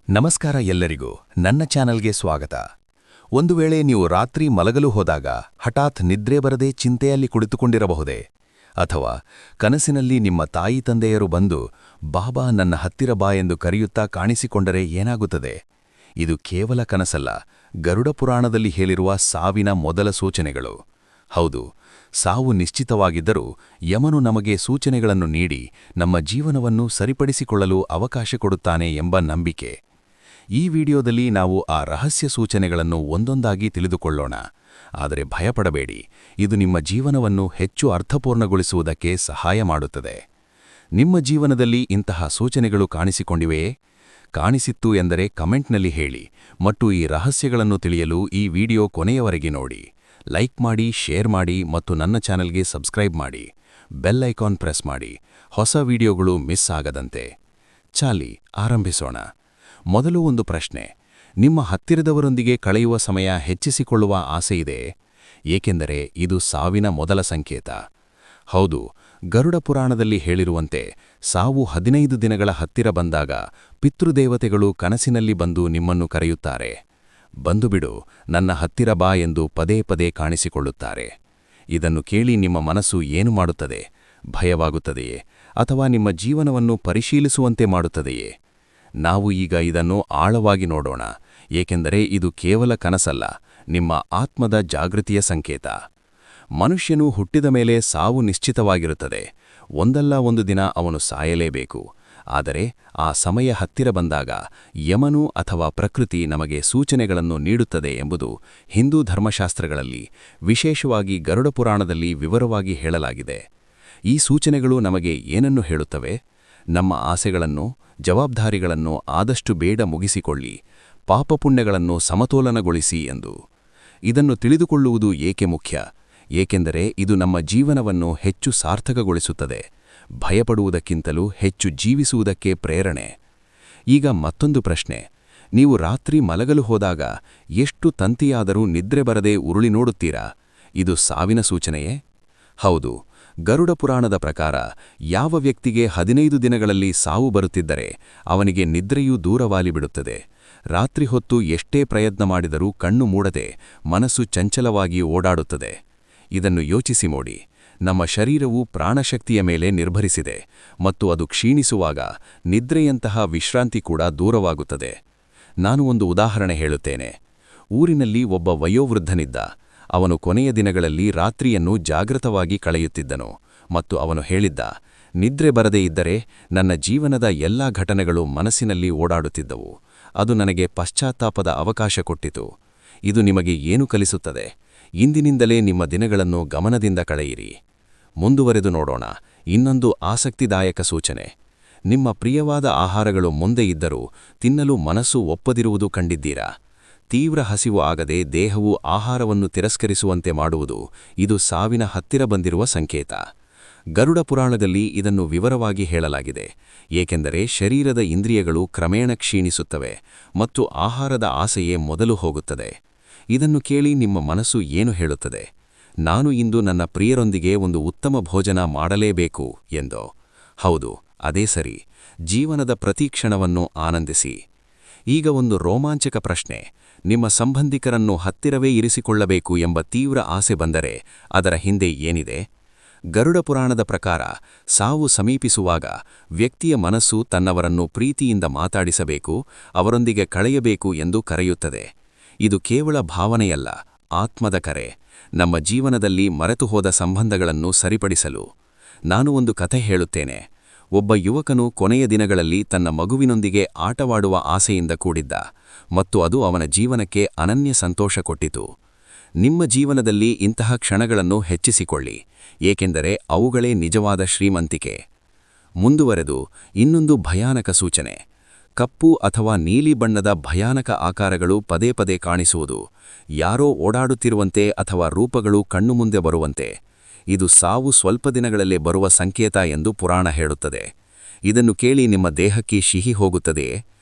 ನಮಸ್ಕಾರ ಎಲ್ಲರಿಗೂ ನನ್ನ ಚಾನೆಲ್ಗೆ ಸ್ವಾಗತ. ಒಂದು ವೇಳೆ ನೀವು ರಾತ್ರಿ ಮಲಗಲು ಹೋದಾಗ ಹಠಾತ್ ನಿದ್ರೆ ಬರದೆ ಚಿಂತೆಯಲ್ಲಿ ಕುಳಿತುಕೊಂಡಿರಬಹುದೇ? ಅಥವಾ ಕನಸಿನಲ್ಲಿ ನಿಮ್ಮ ತಾಯಿ ತಂದೆಯರು ಬಂದು ಬಾಬಾ ನನ್ನ ಹತ್ತಿರ ಬಾ ಎಂದು ಕರೆಯುತ್ತಾ ಕಾಣಿಸಿಕೊಂಡರೆ ಏನಾಗುತ್ತದೆ? ಇದು ಕೇವಲ ಕನಸಲ್ಲ, ಗರುಡ ಪುರಾಣದಲ್ಲಿ ಹೇಳಿರುವ ಸಾವಿನ ಮೊದಲ ಸೂಚನೆಗಳು. ಹೌದು, ಸಾವು ನಿಶ್ಚಿತವಾಗಿದ್ದರೂ ಯಮನು ನಮಗೆ ಸೂಚನೆಗಳನ್ನು ನೀಡಿ ನಮ್ಮ ಜೀವನವನ್ನು ಸರಿಪಡಿಸಿಕೊಳ್ಳಲು ಅವಕಾಶ ಕೊಡುತ್ತಾನೆ ಎಂಬ ನಂಬಿಕೆ. ಈ ವಿಡಿಯೋದಲ್ಲಿ ನಾವು ಆ ರಹಸ್ಯ ಸೂಚನೆಗಳನ್ನು ಒಂದೊಂದಾಗಿ ತಿಳಿದುಕೊಳ್ಳೋಣ. ಆದರೆ ಭಯಪಡಬೇಡಿ, ಇದು ನಿಮ್ಮ ಜೀವನವನ್ನು ಹೆಚ್ಚು ಅರ್ಥಪೂರ್ಣಗೊಳಿಸುವುದಕ್ಕೆ ಸಹಾಯ ಮಾಡುತ್ತದೆ. ನಿಮ್ಮ ಜೀವನದಲ್ಲಿ ಇಂತಹ ಸೂಚನೆಗಳು ಕಾಣಿಸಿಕೊಂಡಿವೆಯೇ? ಕಾಣಿಸಿತ್ತು ಎಂದರೆ ಕಮೆಂಟ್ನಲ್ಲಿ ಹೇಳಿ. ಮತ್ತು ಈ ರಹಸ್ಯಗಳನ್ನು ತಿಳಿಯಲು ಈ ವಿಡಿಯೋ ಕೊನೆಯವರೆಗೆ ನೋಡಿ. ಲೈಕ್ ಮಾಡಿ, ಶೇರ್ ಮಾಡಿ ಮತ್ತು ನನ್ನ ಚಾನೆಲ್ಗೆ ಸಬ್ಸ್ಕ್ರೈಬ್ ಮಾಡಿ. ಬೆಲ್ ಐಕಾನ್ ಪ್ರೆಸ್ ಮಾಡಿ, ಹೊಸ ವಿಡಿಯೋಗಳು ಮಿಸ್ ಆಗದಂತೆ. ಚಾಲಿ ಆರಂಭಿಸೋಣ. ಮೊದಲು ಒಂದು ಪ್ರಶ್ನೆ: ನಿಮ್ಮ ಹತ್ತಿರದವರೊಂದಿಗೆ ಕಳೆಯುವ ಸಮಯ ಹೆಚ್ಚಿಸಿಕೊಳ್ಳುವ ಆಸೆಯಿದೆ? ಏಕೆಂದರೆ ಇದು ಸಾವಿನ ಮೊದಲ ಸಂಕೇತ. ಹೌದು, ಗರುಡ ಪುರಾಣದಲ್ಲಿ ಹೇಳಿರುವಂತೆ ಸಾವು 15 ದಿನಗಳ ಹತ್ತಿರ ಬಂದಾಗ ಪಿತೃದೇವತೆಗಳು ಕನಸಿನಲ್ಲಿ ಬಂದು ನಿಮ್ಮನ್ನು ಕರೆಯುತ್ತಾರೆ. ಬಂದುಬಿಡು, ನನ್ನ ಹತ್ತಿರ ಬಾ ಎಂದು ಪದೇ ಪದೇ ಕಾಣಿಸಿಕೊಳ್ಳುತ್ತಾರೆ. ಇದನ್ನು ಕೇಳಿ ನಿಮ್ಮ ಮನಸ್ಸು ಏನು ಮಾಡುತ್ತದೆ? ಭಯವಾಗುತ್ತದೆಯೇ? ಅಥವಾ ನಿಮ್ಮ ಜೀವನವನ್ನು ಪರಿಶೀಲಿಸುವಂತೆ ಮಾಡುತ್ತದೆಯೇ? ನಾವು ಈಗ ಇದನ್ನು ಆಳವಾಗಿ ನೋಡೋಣ, ಏಕೆಂದರೆ ಇದು ಕೇವಲ ಕನಸಲ್ಲ, ನಿಮ್ಮ ಆತ್ಮದ ಜಾಗೃತಿಯ ಸಂಕೇತ. ಮನುಷ್ಯನು ಹುಟ್ಟಿದ ಮೇಲೆ ಸಾವು ನಿಶ್ಚಿತವಾಗಿರುತ್ತದೆ. ಒಂದಲ್ಲ ಒಂದು ದಿನ ಅವನು ಸಾಯಲೇಬೇಕು. ಆದರೆ ಆ ಸಮಯ ಹತ್ತಿರ ಬಂದಾಗ ಯಮನು ಅಥವಾ ಪ್ರಕೃತಿ ನಮಗೆ ಸೂಚನೆಗಳನ್ನು ನೀಡುತ್ತದೆ ಎಂಬುದು ಹಿಂದೂ ಧರ್ಮಶಾಸ್ತ್ರಗಳಲ್ಲಿ, ವಿಶೇಷವಾಗಿ ಗರುಡ ಪುರಾಣದಲ್ಲಿ ವಿವರವಾಗಿ ಹೇಳಲಾಗಿದೆ. ಈ ಸೂಚನೆಗಳು ನಮಗೆ ಏನನ್ನು ಹೇಳುತ್ತವೆ? ನಮ್ಮ ಆಸೆಗಳನ್ನು, ಜವಾಬ್ದಾರಿಗಳನ್ನು ಆದಷ್ಟು ಬೇಡ ಮುಗಿಸಿಕೊಳ್ಳಿ, ಪಾಪಪುಣ್ಯಗಳನ್ನು ಸಮತೋಲನಗೊಳಿಸಿ ಎಂದು. ಇದನ್ನು ತಿಳಿದುಕೊಳ್ಳುವುದು ಏಕೆ ಮುಖ್ಯ? ಏಕೆಂದರೆ ಇದು ನಮ್ಮ ಜೀವನವನ್ನು ಹೆಚ್ಚು ಸಾರ್ಥಕಗೊಳಿಸುತ್ತದೆ, ಭಯಪಡುವುದಕ್ಕಿಂತಲೂ ಹೆಚ್ಚು ಜೀವಿಸುವುದಕ್ಕೆ ಪ್ರೇರಣೆ. ಈಗ ಮತ್ತೊಂದು ಪ್ರಶ್ನೆ: ನೀವು ರಾತ್ರಿ ಮಲಗಲು ಹೋದಾಗ ಎಷ್ಟು ತಂತಿಯಾದರೂ ನಿದ್ರೆ ಬರದೆ ಉರುಳಿ ನೋಡುತ್ತೀರಾ? ಇದು ಸಾವಿನ ಸೂಚನೆಯೇ? ಹೌದು, ಗರುಡ ಪುರಾಣದ ಪ್ರಕಾರ ಯಾವ ವ್ಯಕ್ತಿಗೆ 15 ದಿನಗಳಲ್ಲಿ ಸಾವು ಬರುತ್ತಿದ್ದರೆ ಅವನಿಗೆ ನಿದ್ರೆಯೂ ದೂರವಾಲಿಬಿಡುತ್ತದೆ. ರಾತ್ರಿ ಹೊತ್ತು ಎಷ್ಟೇ ಪ್ರಯತ್ನ ಮಾಡಿದರೂ ಕಣ್ಣು ಮೂಡದೆ ಮನಸ್ಸು ಚಂಚಲವಾಗಿ ಓಡಾಡುತ್ತದೆ. ಇದನ್ನು ಯೋಚಿಸಿ ನೋಡಿ. ನಮ್ಮ ಶರೀರವು ಪ್ರಾಣಶಕ್ತಿಯ ಮೇಲೆ ನಿರ್ಭರಿಸಿದೆ ಮತ್ತು ಅದು ಕ್ಷೀಣಿಸುವಾಗ ನಿದ್ರೆಯಂತಹ ವಿಶ್ರಾಂತಿ ಕೂಡ ದೂರವಾಗುತ್ತದೆ. ನಾನು ಒಂದು ಉದಾಹರಣೆ ಹೇಳುತ್ತೇನೆ. ಊರಿನಲ್ಲಿ ಒಬ್ಬ ವಯೋವೃದ್ಧನಿದ್ದ. ಅವನು ಕೊನೆಯ ದಿನಗಳಲ್ಲಿ ರಾತ್ರಿಯನ್ನು ಜಾಗೃತವಾಗಿ ಕಳೆಯುತ್ತಿದ್ದನು ಮತ್ತು ಅವನು ಹೇಳಿದ್ದ, ನಿದ್ರೆ ಬರದೇ ಇದ್ದರೆ ನನ್ನ ಜೀವನದ ಎಲ್ಲಾ ಘಟನೆಗಳು ಮನಸ್ಸಿನಲ್ಲಿ ಓಡಾಡುತ್ತಿದ್ದವು. ಅದು ನನಗೆ ಪಶ್ಚಾತ್ತಾಪದ ಅವಕಾಶ ಕೊಟ್ಟಿತು. ಇದು ನಿಮಗೆ ಏನು ಕಲಿಸುತ್ತದೆ? ಇಂದಿನಿಂದಲೇ ನಿಮ್ಮ ದಿನಗಳನ್ನು ಗಮನದಿಂದ ಕಳೆಯಿರಿ. ಮುಂದುವರೆದು ನೋಡೋಣ. ಇನ್ನೊಂದು ಆಸಕ್ತಿದಾಯಕ ಸೂಚನೆ: ನಿಮ್ಮ ಪ್ರಿಯವಾದ ಆಹಾರಗಳು ಮುಂದೆ ಇದ್ದರೂ ತಿನ್ನಲು ಮನಸ್ಸು ಒಪ್ಪದಿರುವುದು ಕಂಡಿದ್ದೀರಾ? ತೀವ್ರ ಹಸಿವು ಆಗದೆ ದೇಹವು ಆಹಾರವನ್ನು ತಿರಸ್ಕರಿಸುವಂತೆ ಮಾಡುವುದು, ಇದು ಸಾವಿನ ಹತ್ತಿರ ಬಂದಿರುವ ಸಂಕೇತ. ಗರುಡ ಪುರಾಣದಲ್ಲಿ ಇದನ್ನು ವಿವರವಾಗಿ ಹೇಳಲಾಗಿದೆ, ಏಕೆಂದರೆ ಶರೀರದ ಇಂದ್ರಿಯಗಳು ಕ್ರಮೇಣ ಕ್ಷೀಣಿಸುತ್ತವೆ ಮತ್ತು ಆಹಾರದ ಆಸೆಯೇ ಮೊದಲು ಹೋಗುತ್ತದೆ. ಇದನ್ನು ಕೇಳಿ ನಿಮ್ಮ ಮನಸ್ಸು ಏನು ಹೇಳುತ್ತದೆ? ನಾನು ಇಂದು ನನ್ನ ಪ್ರಿಯರೊಂದಿಗೆ ಒಂದು ಉತ್ತಮ ಭೋಜನ ಮಾಡಲೇಬೇಕು ಎಂದೋ? ಹೌದು, ಅದೇ ಸರಿ. ಜೀವನದ ಪ್ರತಿ ಕ್ಷಣವನ್ನು ಆನಂದಿಸಿ. ಈಗ ಒಂದು ರೋಮಾಂಚಕ ಪ್ರಶ್ನೆ: ನಿಮ್ಮ ಸಂಬಂಧಿಕರನ್ನು ಹತ್ತಿರವೇ ಇರಿಸಿಕೊಳ್ಳಬೇಕು ಎಂಬ ತೀವ್ರ ಆಸೆ ಬಂದರೆ ಅದರ ಹಿಂದೆ ಏನಿದೆ? ಗರುಡ ಪುರಾಣದ ಪ್ರಕಾರ ಸಾವು ಸಮೀಪಿಸುವಾಗ ವ್ಯಕ್ತಿಯ ಮನಸ್ಸು ತನ್ನವರನ್ನು ಪ್ರೀತಿಯಿಂದ ಮಾತಾಡಿಸಬೇಕು, ಅವರೊಂದಿಗೆ ಕಳೆಯಬೇಕು ಎಂದು ಕರೆಯುತ್ತದೆ. ಇದು ಕೇವಲ ಭಾವನೆಯಲ್ಲ, ಆತ್ಮದ ಕರೆ, ನಮ್ಮ ಜೀವನದಲ್ಲಿ ಮರೆತುಹೋದ ಸಂಬಂಧಗಳನ್ನು ಸರಿಪಡಿಸಲು. ನಾನು ಒಂದು ಕಥೆ ಹೇಳುತ್ತೇನೆ. ಒಬ್ಬ ಯುವಕನು ಕೊನೆಯ ದಿನಗಳಲ್ಲಿ ತನ್ನ ಮಗುವಿನೊಂದಿಗೆ ಆಟವಾಡುವ ಆಸೆಯಿಂದ ಕೂಡಿದ್ದ ಮತ್ತು ಅದು ಅವನ ಜೀವನಕ್ಕೆ ಅನನ್ಯ ಸಂತೋಷ ಕೊಟ್ಟಿತು. ನಿಮ್ಮ ಜೀವನದಲ್ಲಿ ಇಂತಹ ಕ್ಷಣಗಳನ್ನು ಹೆಚ್ಚಿಸಿಕೊಳ್ಳಿ, ಏಕೆಂದರೆ ಅವುಗಳೇ ನಿಜವಾದ ಶ್ರೀಮಂತಿಕೆ. ಮುಂದುವರೆದು ಇನ್ನೊಂದು ಭಯಾನಕ ಸೂಚನೆ: ಕಪ್ಪು ಅಥವಾ ನೀಲಿ ಬಣ್ಣದ ಭಯಾನಕ ಆಕಾರಗಳು ಪದೇ ಪದೇ ಕಾಣಿಸುವುದು, ಯಾರೋ ಓಡಾಡುತ್ತಿರುವಂತೆ ಅಥವಾ ರೂಪಗಳು ಕಣ್ಣು ಮುಂದೆ ಬರುವಂತೆ. ಇದು ಸಾವು ಸ್ವಲ್ಪ ದಿನಗಳಲ್ಲೇ ಬರುವ ಸಂಕೇತ ಎಂದು ಪುರಾಣ ಹೇಳುತ್ತದೆ. ಇದನ್ನು ಕೇಳಿ ನಿಮ್ಮ ದೇಹಕ್ಕೆ ಸಿಹಿ ಹೋಗುತ್ತದೆಯೇ?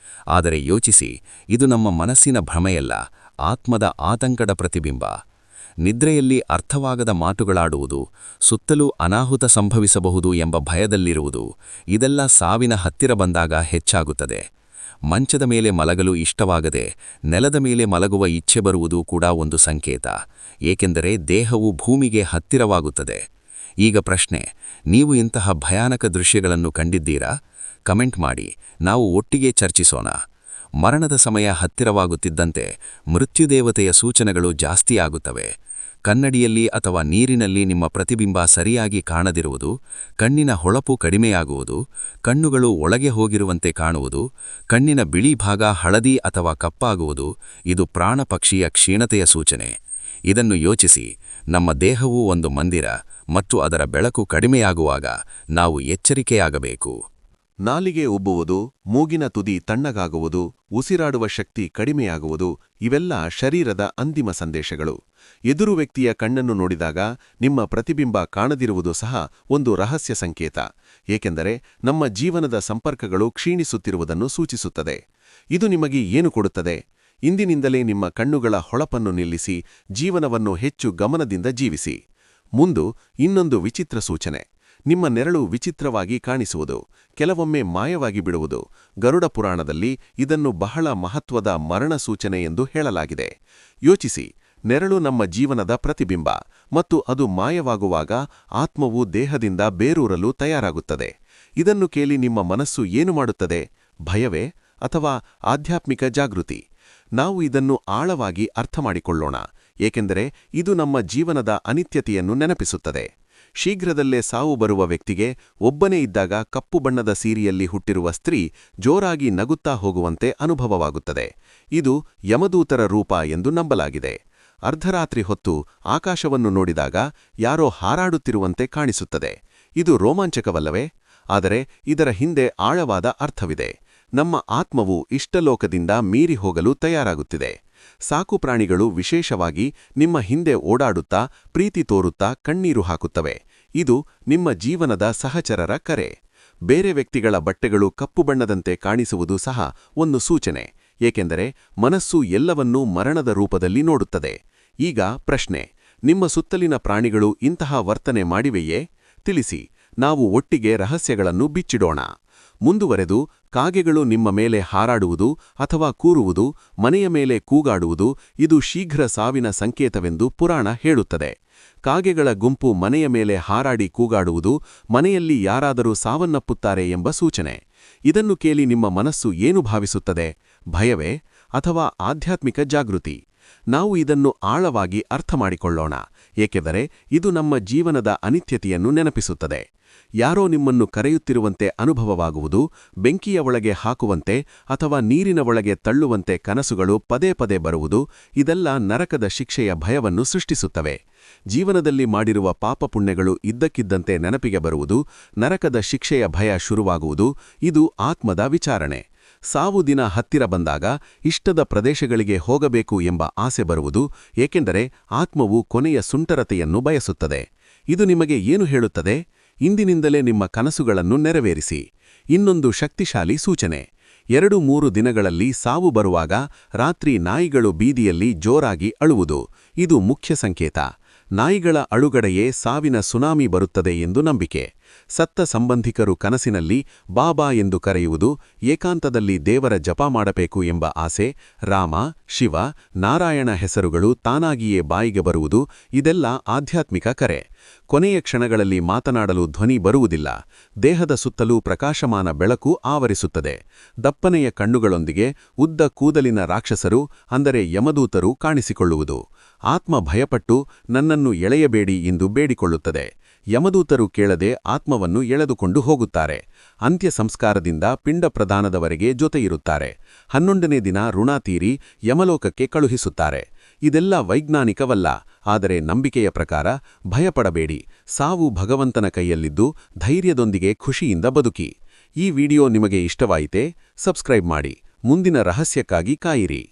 ಆದರೆ ಯೋಚಿಸಿ, ಇದು ನಮ್ಮ ಮನಸ್ಸಿನ ಭ್ರಮೆಯಲ್ಲ, ಆತ್ಮದ ಆತಂಕದ ಪ್ರತಿಬಿಂಬ. ನಿದ್ರೆಯಲ್ಲಿ ಅರ್ಥವಾಗದ ಮಾತುಗಳಾಡುವುದು, ಸುತ್ತಲೂ ಅನಾಹುತ ಸಂಭವಿಸಬಹುದು ಎಂಬ ಭಯದಲ್ಲಿರುವುದು, ಇದೆಲ್ಲ ಸಾವಿನ ಹತ್ತಿರ ಬಂದಾಗ ಹೆಚ್ಚಾಗುತ್ತದೆ. ಮಂಚದ ಮೇಲೆ ಮಲಗಲು ಇಷ್ಟವಾಗದೆ ನೆಲದ ಮೇಲೆ ಮಲಗುವ ಇಚ್ಛೆ ಬರುವುದು ಕೂಡ ಒಂದು ಸಂಕೇತ, ಏಕೆಂದರೆ ದೇಹವು ಭೂಮಿಗೆ ಹತ್ತಿರವಾಗುತ್ತದೆ. ಈಗ ಪ್ರಶ್ನೆ, ನೀವು ಇಂತಹ ಭಯಾನಕ ದೃಶ್ಯಗಳನ್ನು ಕಂಡಿದ್ದೀರಾ? ಕಮೆಂಟ್ ಮಾಡಿ, ನಾವು ಒಟ್ಟಿಗೆ ಚರ್ಚಿಸೋಣ. ಮರಣದ ಸಮಯ ಹತ್ತಿರವಾಗುತ್ತಿದ್ದಂತೆ ಮೃತ್ಯುದೇವತೆಯ ಸೂಚನೆಗಳು ಜಾಸ್ತಿಯಾಗುತ್ತವೆ. ಕನ್ನಡಿಯಲ್ಲಿ ಅಥವಾ ನೀರಿನಲ್ಲಿ ನಿಮ್ಮ ಪ್ರತಿಬಿಂಬ ಸರಿಯಾಗಿ ಕಾಣದಿರುವುದು, ಕಣ್ಣಿನ ಹೊಳಪು ಕಡಿಮೆಯಾಗುವುದು, ಕಣ್ಣುಗಳು ಒಳಗೆ ಹೋಗಿರುವಂತೆ ಕಾಣುವುದು, ಕಣ್ಣಿನ ಬಿಳಿ ಭಾಗ ಹಳದಿ ಅಥವಾ ಕಪ್ಪಾಗುವುದು ಇದು ಪ್ರಾಣಪಕ್ಷಿಯ ಕ್ಷೀಣತೆಯ ಸೂಚನೆ. ಇದನ್ನು ಯೋಚಿಸಿ, ನಮ್ಮ ದೇಹವು ಒಂದು ಮಂದಿರ ಮತ್ತು ಅದರ ಬೆಳಕು ಕಡಿಮೆಯಾಗುವಾಗ ನಾವು ಎಚ್ಚರಿಕೆಯಾಗಬೇಕು. ನಾಲಿಗೆ ಉಬ್ಬುವುದು, ಮೂಗಿನ ತುದಿ ತಣ್ಣಗಾಗುವುದು, ಉಸಿರಾಡುವ ಶಕ್ತಿ ಕಡಿಮೆಯಾಗುವುದು ಇವೆಲ್ಲ ಶರೀರದ ಅಂತಿಮ ಸಂದೇಶಗಳು. ಎದುರು ವ್ಯಕ್ತಿಯ ಕಣ್ಣನ್ನು ನೋಡಿದಾಗ ನಿಮ್ಮ ಪ್ರತಿಬಿಂಬ ಕಾಣದಿರುವುದು ಸಹ ಒಂದು ರಹಸ್ಯ ಸಂಕೇತ, ಏಕೆಂದರೆ ನಮ್ಮ ಜೀವನದ ಸಂಪರ್ಕಗಳು ಕ್ಷೀಣಿಸುತ್ತಿರುವುದನ್ನು ಸೂಚಿಸುತ್ತದೆ. ಇದು ನಿಮಗೆ ಏನು ಕೊಡುತ್ತದೆ? ಇಂದಿನಿಂದಲೇ ನಿಮ್ಮ ಕಣ್ಣುಗಳ ಹೊಳಪನ್ನು ನಿಲ್ಲಿಸಿ ಜೀವನವನ್ನು ಹೆಚ್ಚು ಗಮನದಿಂದ ಜೀವಿಸಿ. ಮುಂದು ಇನ್ನೊಂದು ವಿಚಿತ್ರ ಸೂಚನೆ. ನಿಮ್ಮ ನೆರಳು ವಿಚಿತ್ರವಾಗಿ ಕಾಣಿಸುವುದು, ಕೆಲವೊಮ್ಮೆ ಮಾಯವಾಗಿ ಬಿಡುವುದು. ಗರುಡ ಪುರಾಣದಲ್ಲಿ ಇದನ್ನು ಬಹಳ ಮಹತ್ವದ ಮರಣ ಸೂಚನೆ ಎಂದು ಹೇಳಲಾಗಿದೆ. ಯೋಚಿಸಿ, ನೆರಳು ನಮ್ಮ ಜೀವನದ ಪ್ರತಿಬಿಂಬ, ಮತ್ತು ಅದು ಮಾಯವಾಗುವಾಗ ಆತ್ಮವು ದೇಹದಿಂದ ಬೇರೂರಲು ತಯಾರಾಗುತ್ತದೆ. ಇದನ್ನು ಕೇಳಿ ನಿಮ್ಮ ಮನಸ್ಸು ಏನು ಮಾಡುತ್ತದೆ? ಭಯವೇ ಅಥವಾ ಆಧ್ಯಾತ್ಮಿಕ ಜಾಗೃತಿ? ನಾವು ಇದನ್ನು ಆಳವಾಗಿ ಅರ್ಥಮಾಡಿಕೊಳ್ಳೋಣ, ಏಕೆಂದರೆ ಇದು ನಮ್ಮ ಜೀವನದ ಅನಿತ್ಯತೆಯನ್ನು ನೆನಪಿಸುತ್ತದೆ. ಶೀಘ್ರದಲ್ಲೇ ಸಾವು ಬರುವ ವ್ಯಕ್ತಿಗೆ ಒಬ್ಬನೇ ಇದ್ದಾಗ ಕಪ್ಪು ಬಣ್ಣದ ಸೀರೆಯಲ್ಲಿ ಹುಟ್ಟಿರುವ ಸ್ತ್ರೀ ಜೋರಾಗಿ ನಗುತ್ತಾ ಹೋಗುವಂತೆ ಅನುಭವವಾಗುತ್ತದೆ. ಇದು ಯಮದೂತರ ರೂಪ ಎಂದು ನಂಬಲಾಗಿದೆ. ಅರ್ಧರಾತ್ರಿ ಹೊತ್ತು ಆಕಾಶವನ್ನು ನೋಡಿದಾಗ ಯಾರೋ ಹಾರಾಡುತ್ತಿರುವಂತೆ ಕಾಣಿಸುತ್ತದೆ. ಇದು ರೋಮಾಂಚಕವಲ್ಲವೇ? ಆದರೆ ಇದರ ಹಿಂದೆ ಆಳವಾದ ಅರ್ಥವಿದೆ. ನಮ್ಮ ಆತ್ಮವು ಇಷ್ಟಲೋಕದಿಂದ ಮೀರಿ ಹೋಗಲು ತಯಾರಾಗುತ್ತಿದೆ. ಸಾಕುಪ್ರಾಣಿಗಳು ವಿಶೇಷವಾಗಿ ನಿಮ್ಮ ಹಿಂದೆ ಓಡಾಡುತ್ತಾ, ಪ್ರೀತಿ ತೋರುತ್ತಾ ಕಣ್ಣೀರು ಹಾಕುತ್ತವೆ. ಇದು ನಿಮ್ಮ ಜೀವನದ ಸಹಚರರ ಕರೆ. ಬೇರೆ ವ್ಯಕ್ತಿಗಳ ಬಟ್ಟೆಗಳು ಕಪ್ಪು ಬಣ್ಣದಂತೆ ಕಾಣಿಸುವುದು ಸಹ ಒಂದು ಸೂಚನೆ, ಏಕೆಂದರೆ ಮನಸ್ಸು ಎಲ್ಲವನ್ನೂ ಮರಣದ ರೂಪದಲ್ಲಿ ನೋಡುತ್ತದೆ. ಈಗ ಪ್ರಶ್ನೆ, ನಿಮ್ಮ ಸುತ್ತಲಿನ ಪ್ರಾಣಿಗಳು ಇಂತಹ ವರ್ತನೆ ಮಾಡಿವೆಯೇ? ತಿಳಿಸಿ, ನಾವು ಒಟ್ಟಿಗೆ ರಹಸ್ಯಗಳನ್ನು ಬಿಚ್ಚಿಡೋಣ. ಮುಂದುವರೆದು, ಕಾಗೆಗಳು ನಿಮ್ಮ ಮೇಲೆ ಹಾರಾಡುವುದು ಅಥವಾ ಕೂರುವುದು, ಮನೆಯ ಮೇಲೆ ಕೂಗಾಡುವುದು ಇದು ಶೀಘ್ರ ಸಾವಿನ ಸಂಕೇತವೆಂದು ಪುರಾಣ ಹೇಳುತ್ತದೆ. ಕಾಗೆಗಳ ಗುಂಪು ಮನೆಯ ಮೇಲೆ ಹಾರಾಡಿ ಕೂಗಾಡುವುದು ಮನೆಯಲ್ಲಿ ಯಾರಾದರೂ ಸಾವನ್ನಪ್ಪುತ್ತಾರೆ ಎಂಬ ಸೂಚನೆ. ಇದನ್ನು ಕೇಳಿ ನಿಮ್ಮ ಮನಸ್ಸು ಏನು ಭಾವಿಸುತ್ತದೆ? ಭಯವೇ ಅಥವಾ ಆಧ್ಯಾತ್ಮಿಕ ಜಾಗೃತಿ? ನಾವು ಇದನ್ನು ಆಳವಾಗಿ ಅರ್ಥಮಾಡಿಕೊಳ್ಳೋಣ, ಏಕೆಂದರೆ ಇದು ನಮ್ಮ ಜೀವನದ ಅನಿತ್ಯತೆಯನ್ನು ನೆನಪಿಸುತ್ತದೆ. ಯಾರೋ ನಿಮ್ಮನ್ನು ಕರೆಯುತ್ತಿರುವಂತೆ ಅನುಭವವಾಗುವುದು, ಬೆಂಕಿಯ ಒಳಗೆ ಹಾಕುವಂತೆ ಅಥವಾ ನೀರಿನ ಒಳಗೆ ತಳ್ಳುವಂತೆ ಕನಸುಗಳು ಪದೇ ಪದೇ ಬರುವುದು ಇದೆಲ್ಲ ನರಕದ ಶಿಕ್ಷೆಯ ಭಯವನ್ನು ಸೃಷ್ಟಿಸುತ್ತವೆ. ಜೀವನದಲ್ಲಿ ಮಾಡಿರುವ ಪಾಪಪುಣ್ಯಗಳು ಇದ್ದಕ್ಕಿದ್ದಂತೆ ನೆನಪಿಗೆ ಬರುವುದು, ನರಕದ ಶಿಕ್ಷೆಯ ಭಯ ಶುರುವಾಗುವುದು ಇದು ಆತ್ಮದ ವಿಚಾರಣೆ. ಸಾವು ದಿನ ಹತ್ತಿರ ಬಂದಾಗ ಇಷ್ಟದ ಪ್ರದೇಶಗಳಿಗೆ ಹೋಗಬೇಕು ಎಂಬ ಆಸೆ ಬರುವುದು, ಏಕೆಂದರೆ ಆತ್ಮವು ಕೊನೆಯ ಸುಂಟರತೆಯನ್ನು ಬಯಸುತ್ತದೆ. ಇದು ನಿಮಗೆ ಏನು ಹೇಳುತ್ತದೆ? ಇಂದಿನಿಂದಲೇ ನಿಮ್ಮ ಕನಸುಗಳನ್ನು ನೆರವೇರಿಸಿ. ಇನ್ನೊಂದು ಶಕ್ತಿಶಾಲಿ ಸೂಚನೆ. 2-3 ದಿನಗಳಲ್ಲಿ ಸಾವು ಬರುವಾಗ ರಾತ್ರಿ ನಾಯಿಗಳು ಬೀದಿಯಲ್ಲಿ ಜೋರಾಗಿ ಅಳುವುದು ಇದು ಮುಖ್ಯ ಸಂಕೇತ. ನಾಯಿಗಳ ಅಳುಗಡೆಯೇ ಸಾವಿನ ಸುನಾಮಿ ಬರುತ್ತದೆ ಎಂದು ನಂಬಿಕೆ. ಸತ್ತ ಸಂಬಂಧಿಕರು ಕನಸಿನಲ್ಲಿ ಬಾಬಾ ಎಂದು ಕರೆಯುವುದು, ಏಕಾಂತದಲ್ಲಿ ದೇವರ ಜಪ ಮಾಡಬೇಕು ಎಂಬ ಆಸೆ, ರಾಮ, ಶಿವ, ನಾರಾಯಣ ಹೆಸರುಗಳು ತಾನಾಗಿಯೇ ಬಾಯಿಗೆ ಬರುವುದು ಇದೆಲ್ಲ ಆಧ್ಯಾತ್ಮಿಕ ಕರೆ. ಕೊನೆಯ ಕ್ಷಣಗಳಲ್ಲಿ ಮಾತನಾಡಲು ಧ್ವನಿ ಬರುವುದಿಲ್ಲ. ದೇಹದ ಸುತ್ತಲೂ ಪ್ರಕಾಶಮಾನ ಬೆಳಕು ಆವರಿಸುತ್ತದೆ. ದಪ್ಪನೆಯ ಕಣ್ಣುಗಳೊಂದಿಗೆ ಉದ್ದ ಕೂದಲಿನ ರಾಕ್ಷಸರು ಅಂದರೆ ಯಮದೂತರು ಕಾಣಿಸಿಕೊಳ್ಳುವುದು. ಆತ್ಮ ಭಯಪಟ್ಟು ನನ್ನನ್ನು ಎಳೆಯಬೇಡಿ ಎಂದು ಬೇಡಿಕೊಳ್ಳುತ್ತದೆ. ಯಮದೂತರು ಕೇಳದೆ ಆತ್ಮವನ್ನು ಎಳೆದುಕೊಂಡು ಹೋಗುತ್ತಾರೆ. ಅಂತ್ಯ ಸಂಸ್ಕಾರದಿಂದ ಪಿಂಡ ಪ್ರದಾನದವರೆಗೆ ಜೊತೆಯಿರುತ್ತಾರೆ. 11ನೇ ದಿನ ಋಣ ತೀರಿ ಯಮಲೋಕಕ್ಕೆ ಕಳುಹಿಸುತ್ತಾರೆ. ಇದೆಲ್ಲ ವೈಜ್ಞಾನಿಕವಲ್ಲ, ಆದರೆ ನಂಬಿಕೆಯ ಪ್ರಕಾರ. ಭಯಪಡಬೇಡಿ, ಸಾವು ಭಗವಂತನ ಕೈಯಲ್ಲಿದ್ದು ಧೈರ್ಯದೊಂದಿಗೆ ಖುಷಿಯಿಂದ ಬದುಕಿ. ಈ ವಿಡಿಯೋ ನಿಮಗೆ ಇಷ್ಟವಾಯಿತೇ? ಸಬ್ಸ್ಕ್ರೈಬ್ ಮಾಡಿ. ಮುಂದಿನ ರಹಸ್ಯಕ್ಕಾಗಿ ಕಾಯಿರಿ.